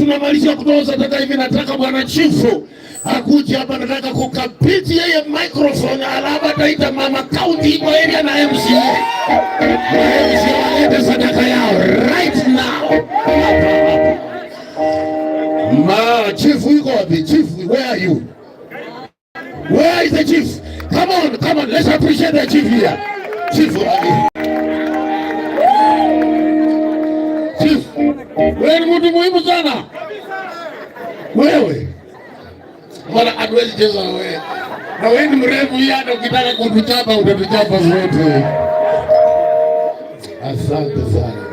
tunamalizia kutoa sadaka hivi, nataka bwana chifu akuje hapa, nataka kukabidhi yeye microphone, alaba taita mama county kwa area na MCA. Walete sadaka yao right now. Chief, you go, Chief, where are you? Where is the chief? Come on, let's appreciate the chief here. Chief, wewe ni mtu muhimu sana. Wewe wala hatuwezi cheza na wewe. Na wewe ni mrefu hii, hata ukitaka kutuchapa utatuchapa zote. Asante sana.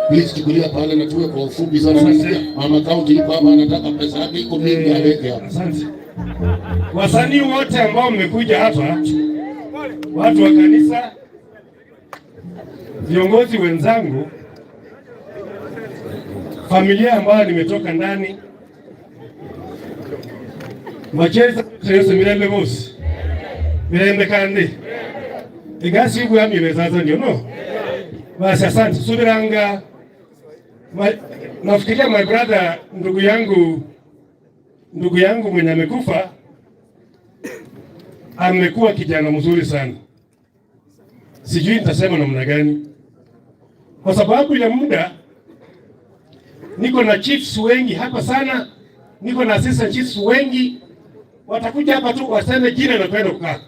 Please chukulia pale na tuwe kwa ufupi sana. Mama county yuko hapa, anataka pesa yake iko mingi aweke hapa. Asante. Wasanii wote ambao mmekuja hapa, watu wa kanisa, viongozi wenzangu, familia ambayo nimetoka ndani, macheza Yesu mirembe bosi mirembe kandi igasi yuko yamibezaza ndio no basi. Asante subiranga. Nafikiria my brother, ndugu yangu mwenye amekufa amekuwa kijana mzuri sana. Sijui nitasema namna gani, kwa sababu ya muda. Niko na chiefs wengi hapa sana, niko na assistant chiefs wengi. Watakuja hapa tu waseme jina na kwenda kukaa,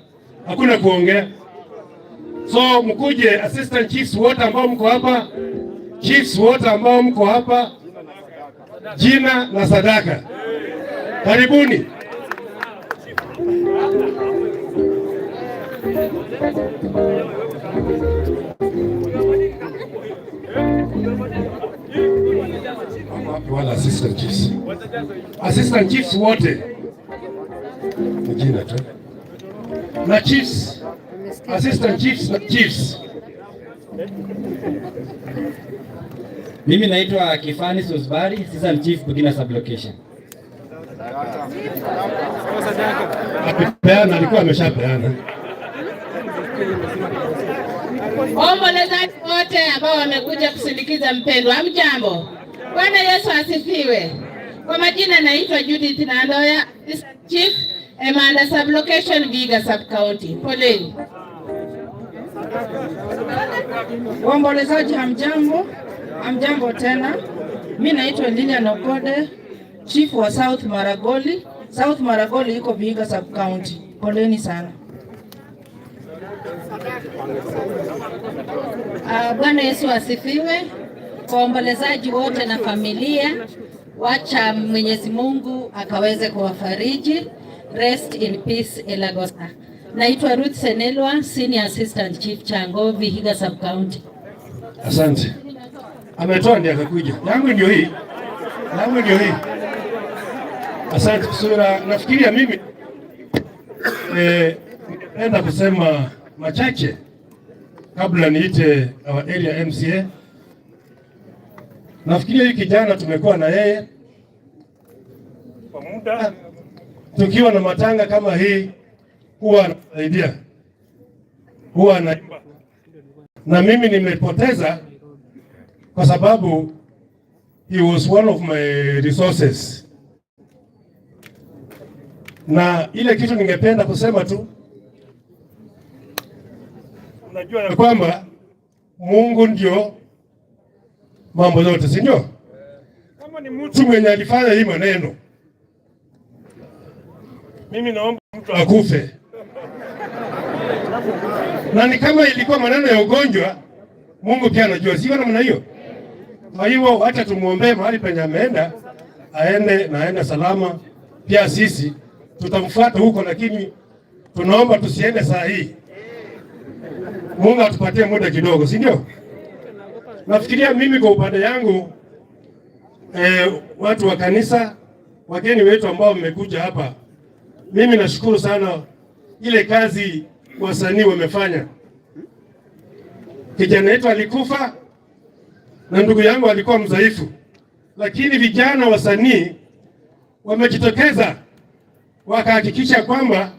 hakuna kuongea. So mkuje assistant chiefs wote ambao mko hapa, chiefs wote ambao mko hapa, jina na sadaka. Karibuni. Wala assistant chiefs wote jina tu na chiefs, assistant chiefs na chiefs. Mimi naitwa Kifani Sosbari, assistant chief Bugina sublocation. Peana alikuwa ameshapeana. Waombolezaji wote ambao wamekuja kusindikiza mpendwa, hamjambo. Bwana Yesu asifiwe. Kwa majina naitwa Judith Nandoya, Chief Emanda Sublocation Vihiga Sub County. Poleni. Waombolezaji hamjambo. Hamjambo tena. Mimi naitwa Lilian Okode, Chief wa South Maragoli. South Maragoli iko Vihiga Sub County. Poleni sana. Bwana Yesu asifiwe. Kwa waombolezaji wote na familia, wacha Mwenyezi Mungu akaweze kuwafariji. Rest in peace Ilagosa. Naitwa Ruth Senelwa, Senior Assistant Chief Chango, Vihiga Sub County. Asante. Ametoa ndiye akakuja. Yangu ndio hii. Asante sura. Nafikiria mimi naenda kusema machache kabla niite our area MCA. Nafikiria hii kijana tumekuwa na yeye kwa muda, tukiwa na matanga kama hii huwa anasaidia, huwa anaimba, na mimi nimepoteza kwa sababu he was one of my resources. Na ile kitu ningependa kusema tu, unajua ya kwamba Mungu ndio mambo yote, si ndio? Kama ni mtu mwenye alifanya hii maneno, mimi naomba mtu akufe. Na ni kama ilikuwa maneno ya ugonjwa, Mungu pia anajua, sio namna hiyo. Kwa hiyo hata tumuombee mahali penye ameenda, aende salama. Pia sisi tutamfuata huko, lakini tunaomba tusiende saa hii. Mungu atupatie muda kidogo, si ndio? Nafikiria mimi kwa upande yangu, watu wa kanisa, wageni wetu ambao mmekuja hapa, mimi nashukuru sana ile kazi wasanii wamefanya. Kijana wetu alikufa na ndugu yangu alikuwa mdhaifu, lakini vijana wasanii wamejitokeza wakahakikisha kwamba